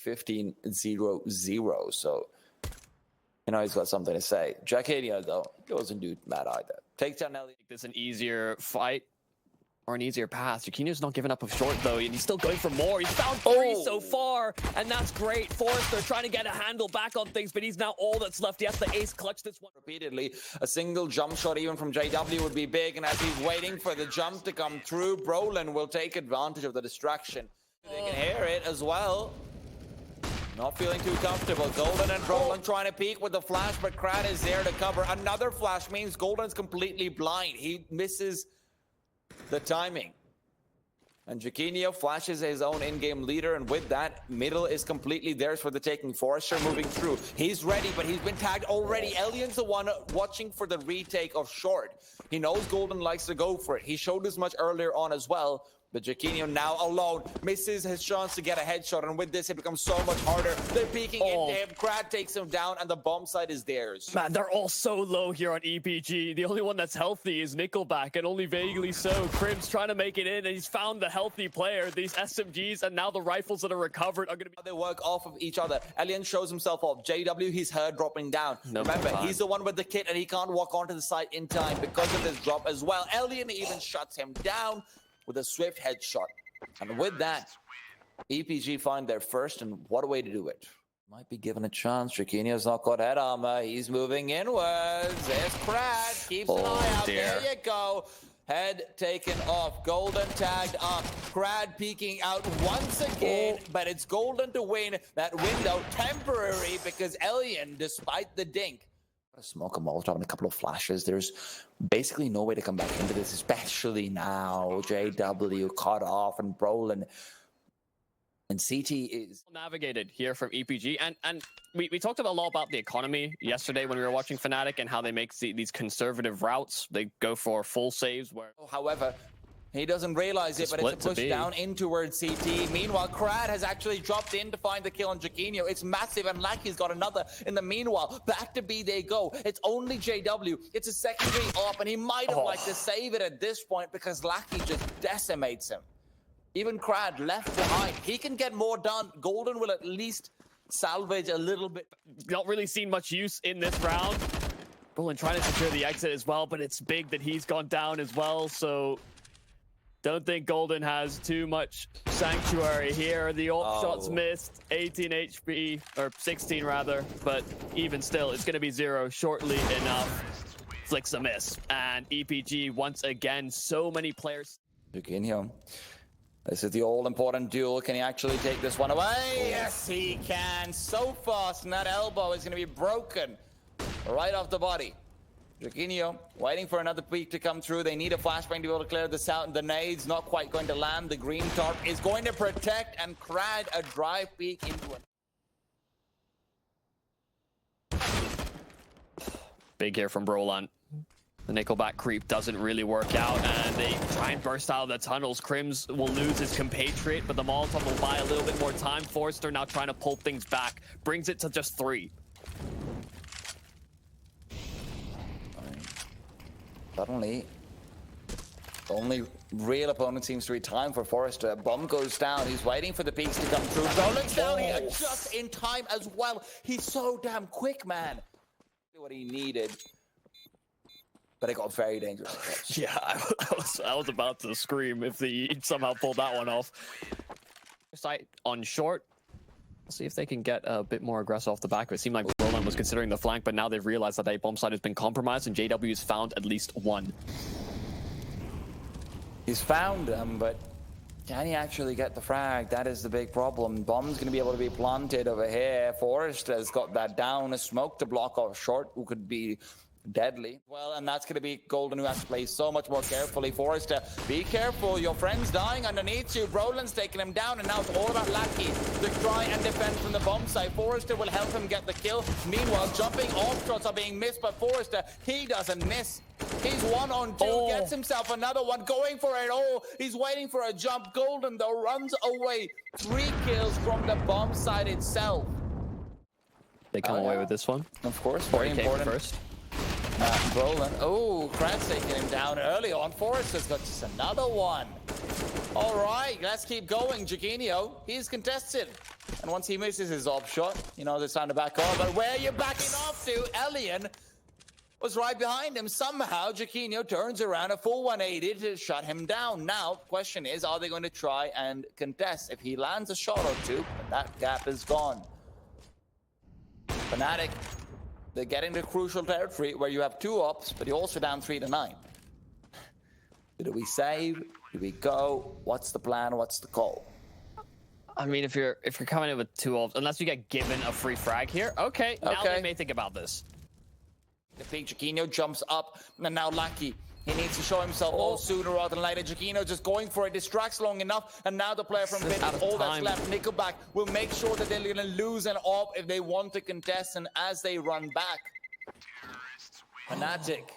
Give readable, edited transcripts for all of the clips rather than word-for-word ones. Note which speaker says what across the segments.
Speaker 1: 15-0-0. So, you know, he's got something to say. Jackinho, though, doesn't do mad either. Takes down Ellie.
Speaker 2: This is an easier fight or an easier path. Jackinho's not giving up of short, though, and he's still going for more. He's found 3 so far, and that's great. Forrester trying to get a handle back on things, but he's now all that's left. He has to ace clutch this one.
Speaker 1: Repeatedly, a single jump shot even from JW would be big, and as he's waiting for the jump to come through, Brollan will take advantage of the distraction. They can hear it as well. Not feeling too comfortable. Golden and Brollan trying to peek with the flash, but Krad is there to cover. Another flash means Golden's completely blind. He misses the timing. And Jackinho flashes his own in-game leader, and with that, middle is completely theirs for the taking. Forrester moving through. He's ready, but he's been tagged already. Elian's the one watching for the retake of short. He knows Golden likes to go for it. He showed as much earlier on as well. But Jackinho now alone misses his chance to get a headshot, and with this it becomes so much harder. They're peeking into him. Krad takes him down, and the bomb site is theirs.
Speaker 2: Man, they're all so low here on EPG. The only one that's healthy is NickelBack, and only vaguely so. KRIMZ trying to make it in, and he's found the healthy player. These SMGs and now the rifles that are recovered are going to be...
Speaker 1: They work off of each other. Elian shows himself off. JW, he's heard dropping down. Remember, he's the one with the kit, and he can't walk onto the site in time because of this drop as well. Elian even shuts him down with a swift headshot. And with that, EPG find their first, and what a way to do it. Might be given a chance. Jackinho's not got head armor. He's moving inwards. There's Krad. Keeps an eye out. There you go. Head taken off. Golden tagged up. Krad peeking out once again, but it's Golden to win that window. Temporary because Elian, despite the dink, a smoke, a Molotov, and a couple of flashes. There's basically no way to come back into this, especially now. JW caught off, and Brollan and CT is
Speaker 2: navigated here from EPG. And we talked a lot about the economy yesterday when we were watching fnatic and how they make these conservative routes. They go for full saves.
Speaker 1: However, he doesn't realize it, but it's a push down in towards CT. Meanwhile, Krad has actually dropped in to find the kill on Jackinho. It's massive, and Lackey's got another. In the meanwhile, back to B they go. It's only JW. It's a secondary op, and he might have liked to save it at this point because Lackey just decimates him. Even Krad left behind. He can get more done. Golden will at least salvage a little bit.
Speaker 2: Not really seen much use in this round. Brollan trying to secure the exit as well, but it's big that he's gone down as well, so... Don't think Golden has too much sanctuary here. The AWP shots missed, 18 HP, or 16 rather, but even still, it's going to be 0 shortly enough. Flicks a miss, and EPG once again, so many players.
Speaker 1: Jackinho, this is the all-important duel. Can he actually take this one away? Yes, he can. So fast, and that elbow is going to be broken right off the body. Jackinho waiting for another peek to come through. They need a flashbang to be able to clear this out, and the nade's not quite going to land. The green tarp is going to protect, and Krad a drive peek into it.
Speaker 2: Big here from Brollan. The NickelBack creep doesn't really work out, and they try and burst out of the tunnels. KRIMZ will lose his compatriot, but the Molotov will buy a little bit more time. Forrester now trying to pull things back. Brings it to just 3.
Speaker 1: Suddenly, the only real opponent seems to be time for Forrester. Bomb goes down. He's waiting for the peaks to come through. Brollan's down here just in time as well. He's so damn quick, man. What he needed. But it got very dangerous.
Speaker 2: Yeah, I was about to scream if he somehow pulled that one off. Site on short. See if they can get a bit more aggressive off the back. It seemed like Brollan was considering the flank, but now they've realized that a bomb site has been compromised, and JW has found at least one.
Speaker 1: He's found them, but can he actually get the frag? That is the big problem. Bomb's going to be able to be planted over here. Forrest has got that down. A smoke to block off short, who could be deadly. Well, and that's going to be Golden, who has to play so much more carefully. Forrester, be careful. Your friend's dying underneath you. Brollan's taking him down, and now it's all about Lackey to try and defend from the bomb site. Forrester will help him get the kill. Meanwhile, jumping off shots are being missed by Forrester. He doesn't miss. He's 1 on 2, gets himself another one, going for it all. He's waiting for a jump. Golden, though, runs away. 3 kills from the bomb site itself.
Speaker 2: They come away with this one.
Speaker 1: Of course, very important.
Speaker 2: First.
Speaker 1: Brollan. Oh, Krad's taking him down early on. Forrester's got just another one. All right, let's keep going. Jackinho, he's contested. And once he misses his op shot, you know, it's time to back off. But where are you backing off to? Elian was right behind him. Somehow, Jackinho turns around a full 180 to shut him down. Now, question is, are they going to try and contest? If he lands a shot or two, that gap is gone. fnatic, they're getting the crucial territory where you have two ops, but you're also down 3-9. Do we save? Do we go? What's the plan? What's the call?
Speaker 2: I mean, if you're coming in with two ops, unless you get given a free frag here, okay, now they may think about this.
Speaker 1: The big Jackinho jumps up, and now Lucky. He needs to show himself all sooner rather than later. Jackinho just going for it, distracts long enough, and now the player from Vin, all that's left, NickelBack, will make sure that they're going to lose an op if they want to contest, and as they run back. fnatic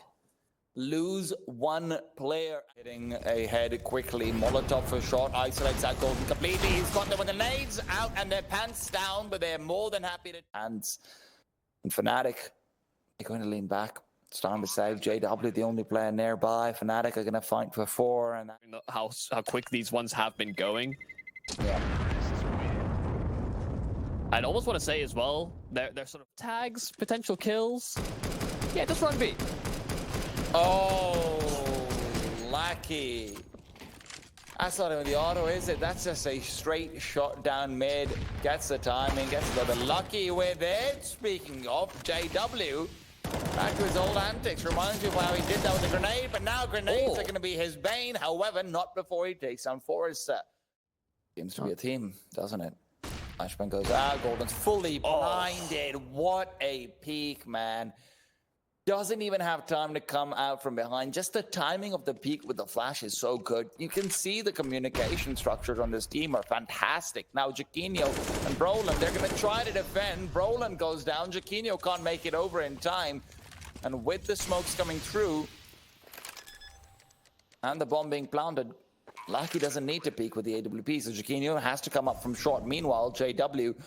Speaker 1: lose one player. Hitting ahead quickly, Molotov for shot, isolates that Golden completely. He's got them with the nades out and their pants down, but they're more than happy to... Hands. And fnatic, they're going to lean back. It's time to save. JW, the only player nearby. fnatic are going to fight for 4. And
Speaker 2: how quick these ones have been going.
Speaker 1: Yeah.
Speaker 2: I'd almost want to say as well, they're sort of tags, potential kills. Yeah, just run B.
Speaker 1: Oh, lucky. That's not even the auto, is it? That's just a straight shot down mid. Gets the timing, gets the lucky with it. Speaking of JW, back to his old antics. Reminds me of how he did that with the grenade, but now grenades are going to be his bane. However, not before he takes down Forrester. Seems to be a team, doesn't it? Flashbang goes out. Golden's fully blinded. What a peek, man. Doesn't even have time to come out from behind. Just the timing of the peak with the flash is so good. You can see the communication structures on this team are fantastic. Now Jackinho and Brollan, they're going to try to defend. Brollan goes down. Jackinho can't make it over in time. And with the smokes coming through and the bomb being planted, Lucky doesn't need to peek with the AWP. So Jackinho has to come up from short. Meanwhile, JW,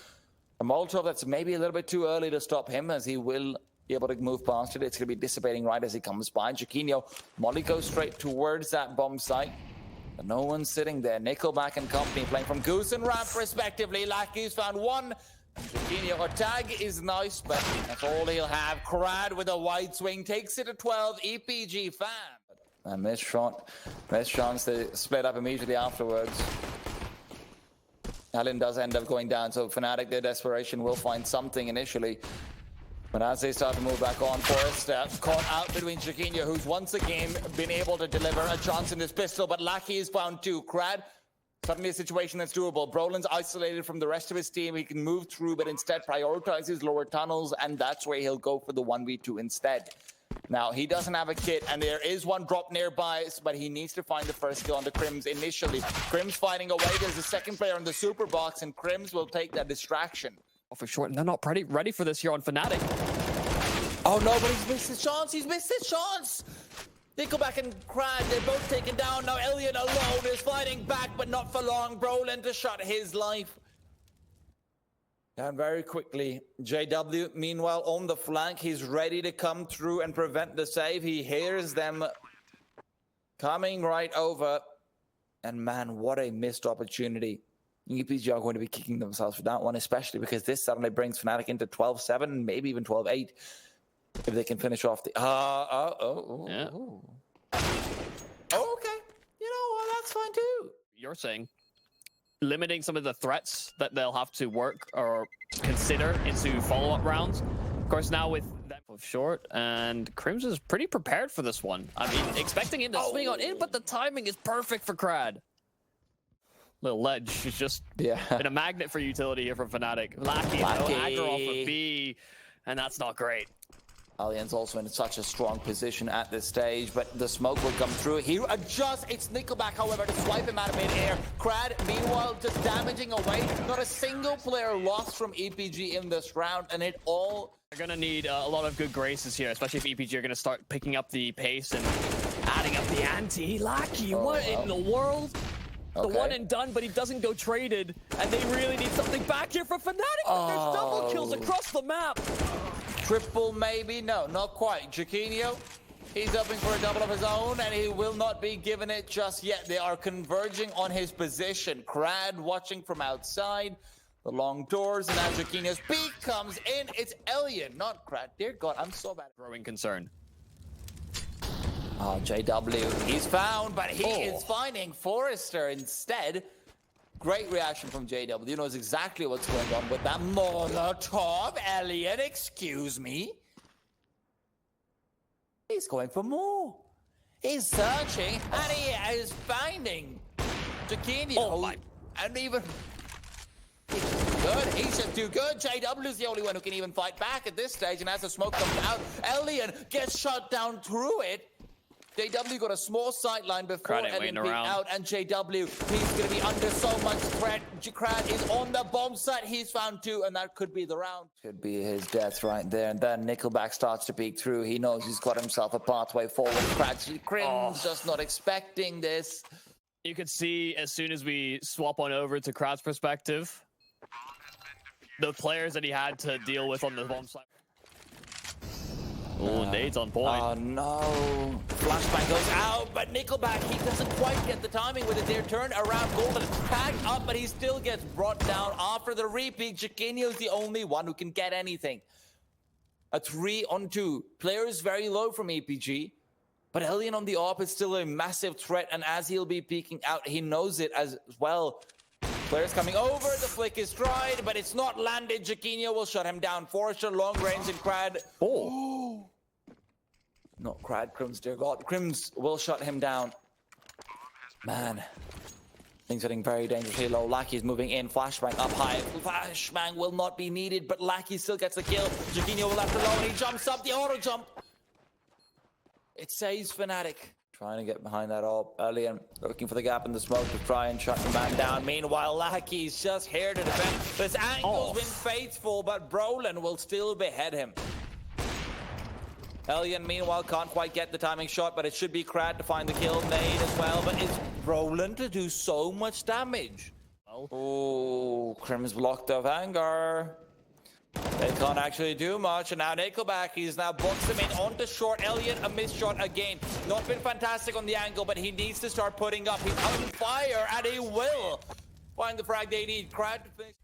Speaker 1: a Molotov that's maybe a little bit too early to stop him, as he will be able to move past it. It's going to be dissipating right as he comes by. Jackinho, Molly goes straight towards that bomb site. But no one's sitting there. NickelBack and company playing from Goose and Ramp respectively. Lucky's found one. Jackinho, a tag is nice, but that's all he'll have. Krad with a wide swing takes it to 12. EPG fan. A missed shot. Missed chance to split up immediately afterwards. Allen does end up going down, so fnatic, their desperation will find something initially. But as they start to move back on, Forrester caught out between Jackinho, who's once again been able to deliver a chance in his pistol, but Lucky is found too. Krad, suddenly a situation that's doable. Brollan's isolated from the rest of his team. He can move through, but instead prioritizes lower tunnels, and that's where he'll go for the 1v2 instead. Now, he doesn't have a kit, and there is one drop nearby, but he needs to find the first kill on the KRIMZ initially. KRIMZ fighting away. There's a second player in the super box, and KRIMZ will take that distraction.
Speaker 2: For short, and they're not ready for this here on fnatic.
Speaker 1: Oh no, but he's missed his chance. He's missed his chance. NickelBack and Krad, they're both taken down. Now Elian alone is fighting back, but not for long. Brollan to shut his life down very quickly. JW, meanwhile, on the flank, he's ready to come through and prevent the save. He hears them coming right over. And man, what a missed opportunity. EPG are going to be kicking themselves for that one, especially because this suddenly brings fnatic into 12-7, maybe even 12-8, if they can finish off the...
Speaker 2: Yeah.
Speaker 1: Oh, okay. You know what? That's fine too.
Speaker 2: You're saying limiting some of the threats that they'll have to work or consider into follow-up rounds. Of course, now with that of short, and KRIMZ is pretty prepared for this one. I mean, expecting him to swing on in, but the timing is perfect for Krad. Little ledge. He's just been a magnet for utility here from fnatic. Lucky, no aggro off of B, and that's not great.
Speaker 1: Alien's also in such a strong position at this stage, but the smoke will come through. He adjusts. It's NickelBack, however, to swipe him out of mid-air. Krad, meanwhile, just damaging away. Not a single player lost from EPG in this round, and it all...
Speaker 2: They're going to need a lot of good graces here, especially if EPG are going to start picking up the pace and adding up the ante. Lucky, what in the world? The one and done, but he doesn't go traded, and they really need something back here from fnatic. There's double kills across the map.
Speaker 1: Triple maybe? No, not quite. Jackinho He's hoping for a double of his own, and he will not be given it just yet. They are converging on his position. Krad watching from outside. The long doors, and as Jackinho's peek comes in, it's Elliot, not Krad. Dear God, I'm so bad.
Speaker 2: Growing concern.
Speaker 1: Oh, JW, he's found, but he is finding Forrester instead. Great reaction from JW. He knows exactly what's going on with that Molotov. Elliot, excuse me. He's going for more. He's searching, and he is finding Jackinho.
Speaker 2: Oh,
Speaker 1: and even... Good, he's just too good. JW's the only one who can even fight back at this stage, and as the smoke comes out, Elliot gets shot down through it. JW got a small sideline before Elliot beat out, and JW, he's going to be under so much threat. Krad is on the bomb site. He's found two, and that could be the round. Could be his death right there, and then NickelBack starts to peek through. He knows he's got himself a pathway forward. KRIMZ just not expecting this.
Speaker 2: You could see as soon as we swap on over to Krad's perspective, the players that he had to deal with on the bomb site. Oh, nades on point.
Speaker 1: Oh no. Flashbang goes out, but NickelBack, he doesn't quite get the timing with it. Their turn around. Golden tagged up, but he still gets brought down after the repeat. Jackinho's the only one who can get anything. A 3-on-2. Players very low from EPG, but Alien on the AWP is still a massive threat, and as he'll be peeking out, he knows it as well. Players coming over, the flick is tried, but it's not landed. Jackinho will shut him down. Forrester, long range, and Krad. Oh! Not Krad, KRIMZ, dear God. KRIMZ will shut him down. Man. Things getting very dangerously low. Lackey's moving in. Flashbang up high. Flashbang will not be needed, but Lackey still gets the kill. Jackinho will left alone. He jumps up, the auto jump. It saves fnatic. Trying to get behind that AWP. Alien looking for the gap in the smoke to try and shut the man down. Meanwhile, Lackey's just here to defend. This angle's been faithful, but Brollan will still behead him. Alien, meanwhile, can't quite get the timing shot, but it should be Krad to find the kill. Nade as well, but it's Brollan to do so much damage. Oh, KRIMZ blocked of anger. They can't actually do much, and now NickelBack, he's now boxed him in onto short. Elliot, a missed shot again. Not been fantastic on the angle, but he needs to start putting up. He's on fire, and he will find the frag they need. Krad to finish.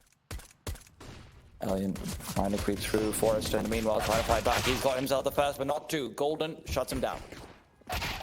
Speaker 1: Elliot trying to creep through Forrester, and meanwhile trying to fight back. He's got himself the first, but not two. Golden shuts him down.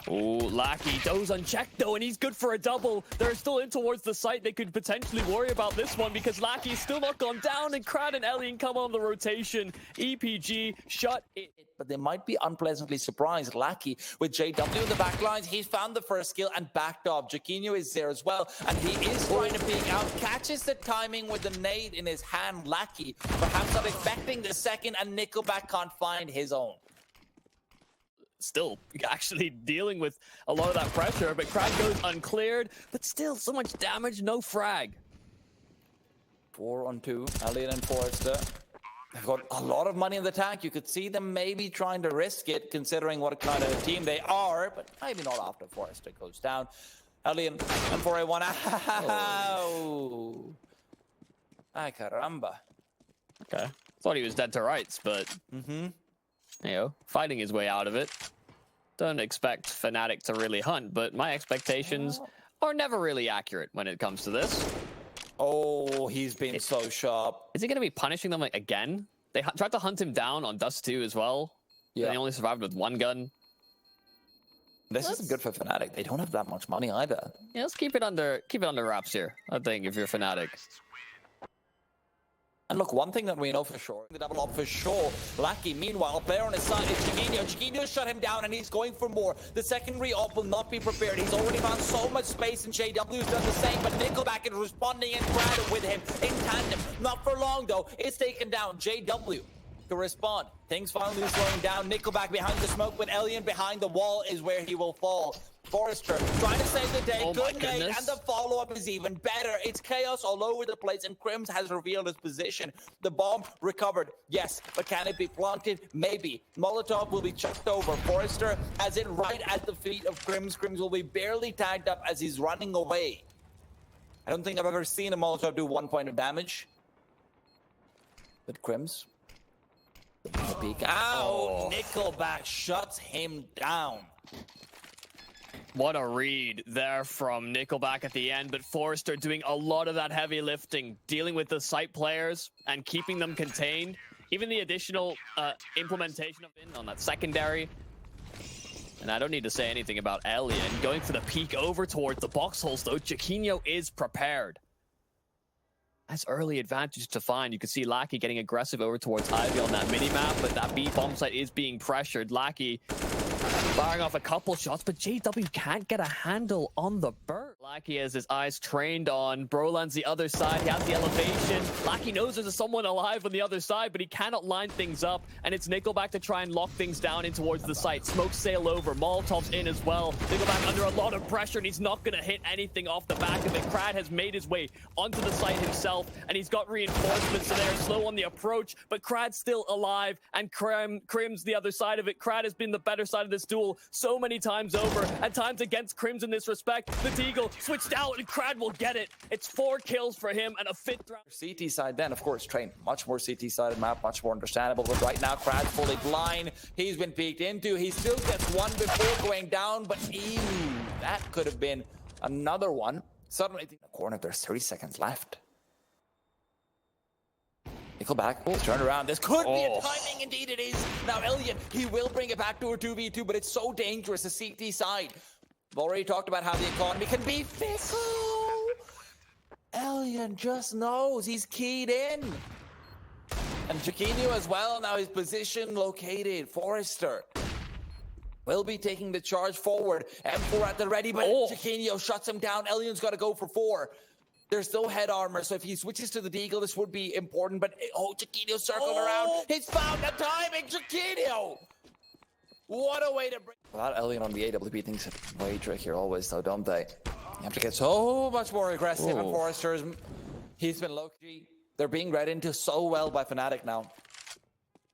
Speaker 2: Oh, Lackey goes unchecked though, and he's good for a double. They're still in towards the site. They could potentially worry about this one because Lackey's still not gone down, and Krad and Alien come on the rotation. EPG shut it. But they might be unpleasantly surprised. Lackey with JW in the back lines. He's found the first kill and backed off. Jackinho is there as well, and he is trying to peek out. Catches the timing with the nade in his hand. Lackey perhaps not expecting the second, and NickelBack can't find his own. Still actually dealing with a lot of that pressure, but Krad goes uncleared, but still so much damage, no frag.
Speaker 1: 4-on-2, Alien and Forrester. They've got a lot of money in the tank. You could see them maybe trying to risk it, considering what kind of a team they are, but maybe not after Forrester goes down. Alien and 4-A-1. Ow! Ay, caramba.
Speaker 2: Okay. Thought he was dead to rights, but... You know, fighting his way out of it. Don't expect fnatic to really hunt, but my expectations are never really accurate when it comes to this.
Speaker 1: Oh, he's been so sharp.
Speaker 2: Is he going to be punishing them like again? They tried to hunt him down on Dust 2 as well. Yeah. He only survived with one gun.
Speaker 1: This isn't good for fnatic. They don't have that much money either.
Speaker 2: Yeah, let's keep it under wraps here, I think, if you're fnatic.
Speaker 1: And look, one thing that we know for sure, the double up for sure. Lackey, meanwhile, player on his side is Jackinho. Jackinho shut him down, and he's going for more. The secondary op will not be prepared. He's already found so much space, and JW's done the same, but NickelBack is responding and Krad with him in tandem. Not for long, though. It's taken down. JW to respond. Things finally slowing down. NickelBack behind the smoke with Alien behind the wall is where he will fall. Forrester trying to save the day. Good nade, and the follow-up is even better. It's chaos all over the place, and KRIMZ has revealed his position. The bomb recovered, yes, but can it be planted? Maybe. Molotov will be chucked over. Forrester has it right at the feet of KRIMZ. KRIMZ will be barely tagged up as he's running away. I don't think I've ever seen a Molotov do 1 point of damage. But KRIMZ, the Peek out. NickelBack shuts him down.
Speaker 2: What a read there from NickelBack at the end, but Forrester doing a lot of that heavy lifting, dealing with the site players and keeping them contained. Even the additional implementation of in on that secondary. And I don't need to say anything about Alien. Going for the peek over towards the box holes, though. Jackinho is prepared. That's early advantage to find. You can see Lackey getting aggressive over towards Ivy on that mini-map, but that B bomb site is being pressured. Lackey firing off a couple shots, but JW can't get a handle on the bird. Lackey has his eyes trained on Brollan's the other side. He has the elevation. Lackey knows there's someone alive on the other side, but he cannot line things up, and it's NickelBack to try and lock things down in towards the site. Smoke sail over. Molotov's in as well. NickelBack under a lot of pressure, and he's not going to hit anything off the back of it. Krad has made his way onto the site himself, and he's got reinforcements, so they're slow on the approach, but Krad's still alive, and KRIMZ the other side of it. Krad has been the better side of this duel so many times over, at times against KRIMZ in this respect. The deagle switched out, and Krad will get it. It's 4 kills for him and a 5th round.
Speaker 1: CT side then, of course, Train. Much more CT sided map, much more understandable, but right now Krad's fully blind. He's been peeked into. He still gets one before going down, but ew, that could have been another one. Suddenly, in the corner, there's 30 seconds left. NickelBack, turn around. This could be a timing. Indeed it is. Now Alien, he will bring it back to a 2v2, but it's so dangerous, the CT side. We've already talked about how the economy can be fickle. Alien just knows. He's keyed in. And Jackinho as well. Now his position located. Forrester will be taking the charge forward. M4 at the ready, but Jackinho shuts him down. Alien's got to go for 4. There's no head armor, so if he switches to the deagle, this would be important, but Jackinho circled around. He's found the timing, Jackinho! What a way to bring... Without Alien on the AWP, things are way trickier always, though, don't they? You have to get so much more aggressive, and Forrester's... He's been low-key. They're being read into so well by fnatic now.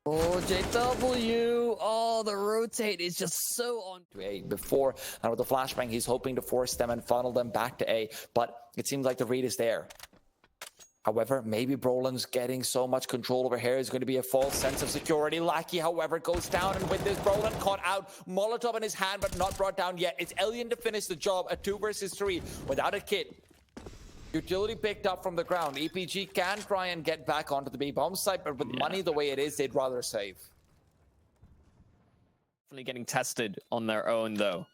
Speaker 2: JW, the rotate is just so on
Speaker 1: to A before, and with the flashbang, he's hoping to force them and funnel them back to A, but it seems like the read is there. However, maybe Brollan's getting so much control over here is going to be a false sense of security. Lackey, however, goes down, and with this, Brollan caught out. Molotov in his hand, but not brought down yet. It's Alien to finish the job, a 2 versus 3 without a kit. Utility picked up from the ground. EPG can try and get back onto the B bomb site, but with money the way it is, they'd rather save.
Speaker 2: Definitely getting tested on their own, though.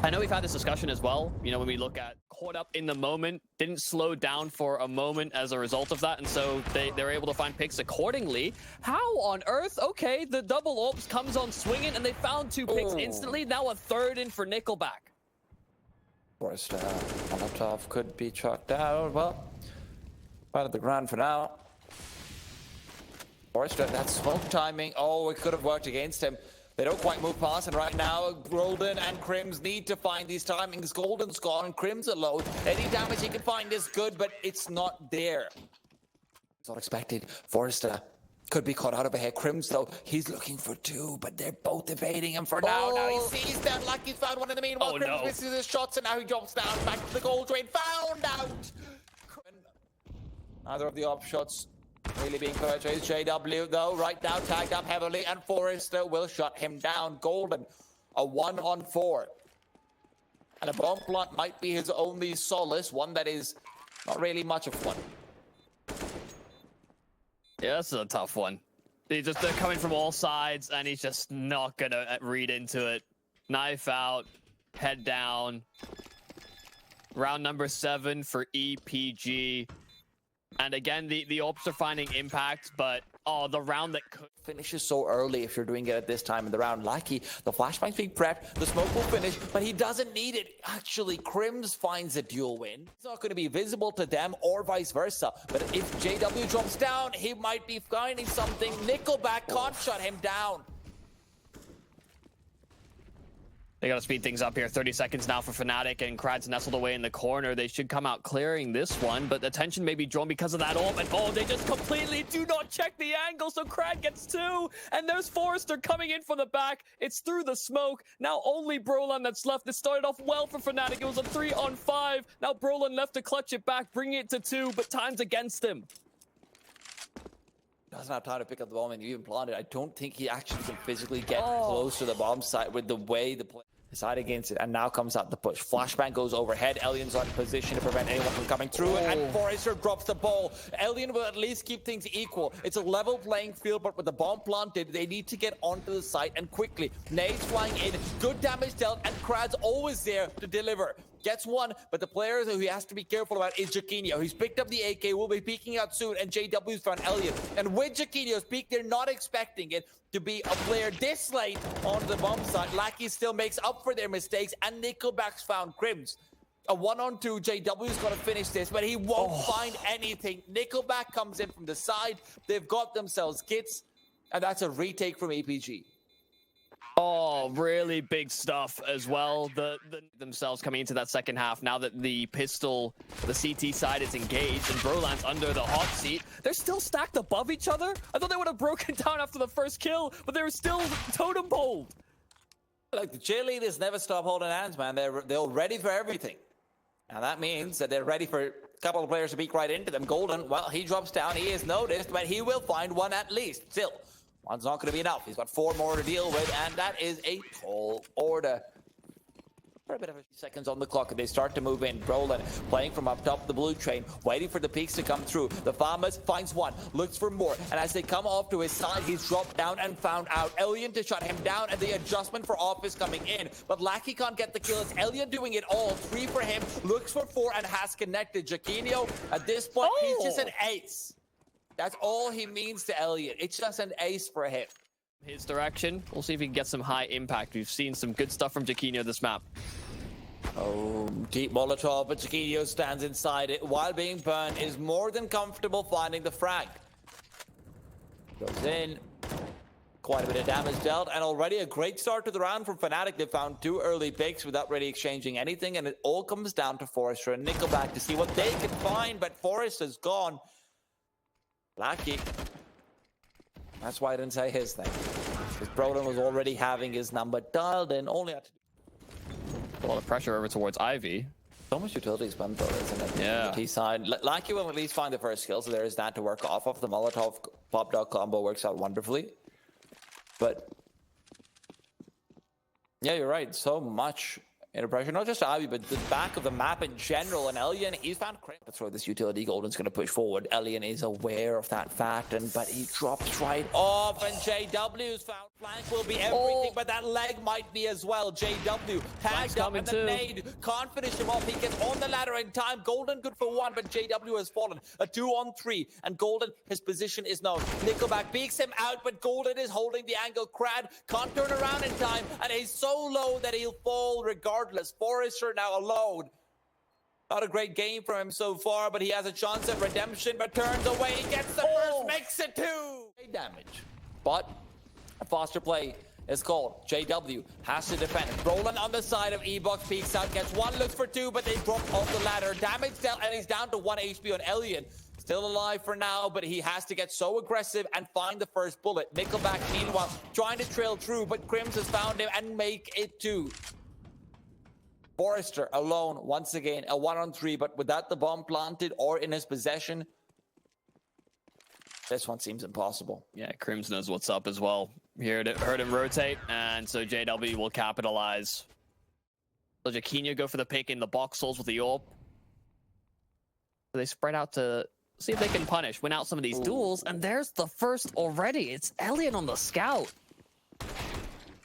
Speaker 2: I know we've had this discussion as well, you know, when we look at caught up in the moment, didn't slow down for a moment as a result of that, and so they're able to find picks accordingly. How on earth? Okay, the double ops comes on swinging, and they found 2 picks instantly. Now a 3rd in for NickelBack.
Speaker 1: Forrester, Molotov could be chucked out. Well, out of the ground for now. Forrester, that smoke timing. It could have worked against him. They don't quite move past, and right now, Golden and KRIMZ need to find these timings. Golden's gone, and KRIMZ alone. Any damage he can find is good, but it's not there. It's not expected. Forrester could be caught out of a head. KRIMZ, though, he's looking for 2, but they're both evading him for now. Now he sees them like he's found one in the meanwhile. KRIMZ misses his shots, and now he jumps down back to the gold train. Found out! Neither of the op shots really being purchased. JW, though, right now tagged up heavily, and Forrester will shut him down. Golden, a 1-on-4. And a bomb plant might be his only solace, one that is not really much of one.
Speaker 2: Yeah, this is a tough one. They're coming from all sides, and he's just not gonna read into it. Knife out, head down. Round number 7 for EPG. And again, the ops are finding impact, but the round that could
Speaker 1: finishes so early if you're doing it at this time in the round. Lackey, the flashbang's being prepped, the smoke will finish, but he doesn't need it. Actually, KRIMZ finds a duel win. It's not going to be visible to them or vice versa, but if JW drops down, he might be finding something. NickelBack can't shut him down.
Speaker 2: They got to speed things up here. 30 seconds now for fnatic, and Krad's nestled away in the corner. They should come out clearing this one, but attention may be drawn because of that ult. And they just completely do not check the angle, so Krad gets 2. And there's Forrester coming in from the back. It's through the smoke. Now only Brollan that's left. It started off well for fnatic. It was a 3-on-5. Now Brollan left to clutch it back, bringing it to 2, but time's against him.
Speaker 1: doesn't have time to pick up the bomb and even plant it. I don't think he actually can physically get close to the bomb site with the way the play decide against it. And now comes out the push. Flashbang goes overhead. Elian's on position to prevent anyone from coming through. And Forrester drops the ball. Elian will at least keep things equal. It's a level playing field, but with the bomb planted, they need to get onto the site and quickly. Nades flying in. Good damage dealt, and Krad's always there to deliver. Gets one, but the player who he has to be careful about is Jackinho. He's picked up the AK, will be peeking out soon, and JW's found Elian. And with Jackinho's peak, they're not expecting it to be a player this late on the bomb site. Lackey still makes up for their mistakes, and NickelBack's found KRIMZ. A 1-on-2, JW's going to finish this, but he won't find anything. NickelBack comes in from the side. They've got themselves kits, and that's a retake from EPG.
Speaker 2: Oh, really big stuff as well. Themselves coming into that second half now that the pistol, the CT side is engaged and Brollan's under the hot seat. They're still stacked above each other. I thought they would have broken down after the first kill, but they were still totem poled.
Speaker 1: Like, the cheerleaders never stop holding hands, man. They're ready for everything. And that means that they're ready for a couple of players to peek right into them. Golden, well, he drops down. He is noticed, but he will find one at least. Still, one's not going to be enough. He's got 4 more to deal with, and that is a tall order. For a bit of a few seconds on the clock, and they start to move in. Brollan playing from up top the blue train, waiting for the peaks to come through. The Farmers finds one, looks for more, and as they come off to his side, he's dropped down and found out. Elian to shut him down, and the adjustment for Office coming in. But Lackey can't get the kill. It's Elian doing it all. 3 for him, looks for 4, and has connected. Jackinho, at this point, he's just an ace. That's all he means to Elian. It's just an ace for him.
Speaker 2: His direction. We'll see if he can get some high impact. We've seen some good stuff from Jackinho this map.
Speaker 1: Oh, deep Molotov, but Jackinho stands inside it while being burned. Is more than comfortable finding the frag. Goes in. Quite a bit of damage dealt, and already a great start to the round from fnatic. They found 2 early picks without really exchanging anything, and it all comes down to Forrester and NickelBack to see what they can find, but Forrester's gone. Lackey. That's why I didn't say his name. Because Brollan was already having his number dialed in. Only had to
Speaker 2: A lot of pressure over towards Ivy.
Speaker 1: so much utility spent though, isn't it?
Speaker 2: Yeah.
Speaker 1: The T side. Lackey will at least find the first kill, so there is that to work off of. The Molotov pop dog combo works out wonderfully. But yeah, you're right. So much inner pressure, not just Ivy, but the back of the map in general. And Elian, he's found to throw this utility. Golden's going to push forward. Elian is aware of that fact, but he drops right off. And JW's found flank will be everything, but that leg might be as well. JW tagged up, and the nade can't finish him off. He gets on the ladder in time. Golden good for 1, but JW has fallen. A 2-on-3, and Golden, his position is known. NickelBack beaks him out, but Golden is holding the angle. Krad can't turn around in time, and he's so low that he'll fall regardless. Forrester now alone. Not a great game from him so far, but he has a chance at redemption, but turns away. He gets the first, makes it 2. Damage. But a faster play is called. JW has to defend. Brollan on the side of E-Box peeks out, gets 1, looks for 2, but they drop off the ladder. Damage dealt, and he's down to 1 HP on Elian. Still alive for now, but he has to get so aggressive and find the first bullet. NickelBack, meanwhile, trying to trail through, but KRIMZ has found him and make it 2. Forrester alone, once again, a 1-on-3, but without the bomb planted or in his possession, this one seems impossible.
Speaker 2: Yeah, KRIMZ knows what's up as well. Heard him rotate, and so JW will capitalize. So Jackinho go for the pick in the box souls with the orb. So they spread out to see if they can win out some of these duels, and there's the first already. It's Elian on the scout.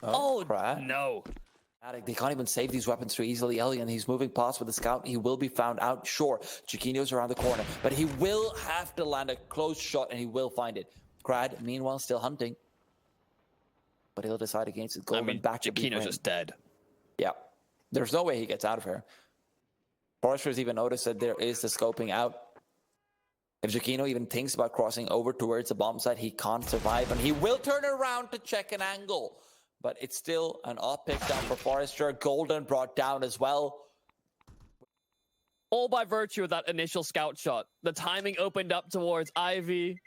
Speaker 2: Oh,
Speaker 1: Krad.
Speaker 2: No.
Speaker 1: They can't even save these weapons too easily. Elian, he's moving past with the scout. He will be found out, sure. Jackinho's around the corner, but he will have to land a close shot, and he will find it. Krad, meanwhile, still hunting. But he'll decide against it. Golden back to
Speaker 2: Jackinho's just dead.
Speaker 1: Yeah. There's no way he gets out of here. Forrester's even noticed that there is the scoping out. If Jackinho even thinks about crossing over towards the bomb site, he can't survive, and he will turn around to check an angle. But it's still an off pick down for Forrester. Golden brought down as well.
Speaker 2: All by virtue of that initial scout shot. The timing opened up towards Ivy.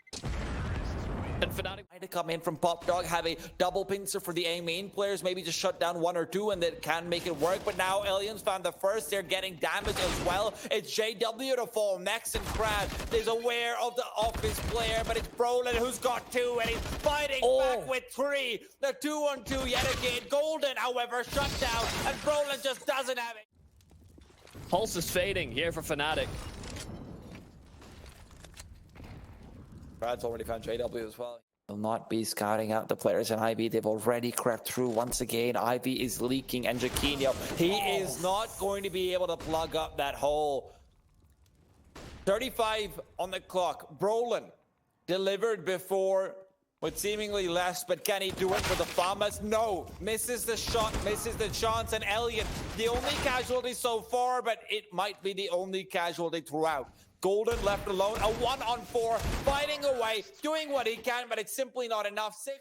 Speaker 2: And fnatic
Speaker 1: To come in from Pop Dog, have a double pincer for the A main players, maybe just shut down one or two and that can make it work. But now Aliens found the first, they're getting damage as well. It's JW to fall next, and Krad is aware of the office player, but it's Brollan who's got two and he's fighting back with three. The 2-on-2 yet again. Golden, however, shut down, and Brollan just doesn't have it.
Speaker 2: Pulse is fading here for fnatic.
Speaker 1: Krad's already found JW as well. Will not be scouting out the players in IB. They've already crept through once again. IB is leaking, and Jackinho, he is not going to be able to plug up that hole. 35 on the clock. Brollan delivered before with seemingly less, but can he do it for the Farmers? No. Misses the shot, misses the chance, and Elliot, the only casualty so far, but it might be the only casualty throughout. Golden left alone, a 1-on-4, fighting away, doing what he can, but it's simply not enough. 6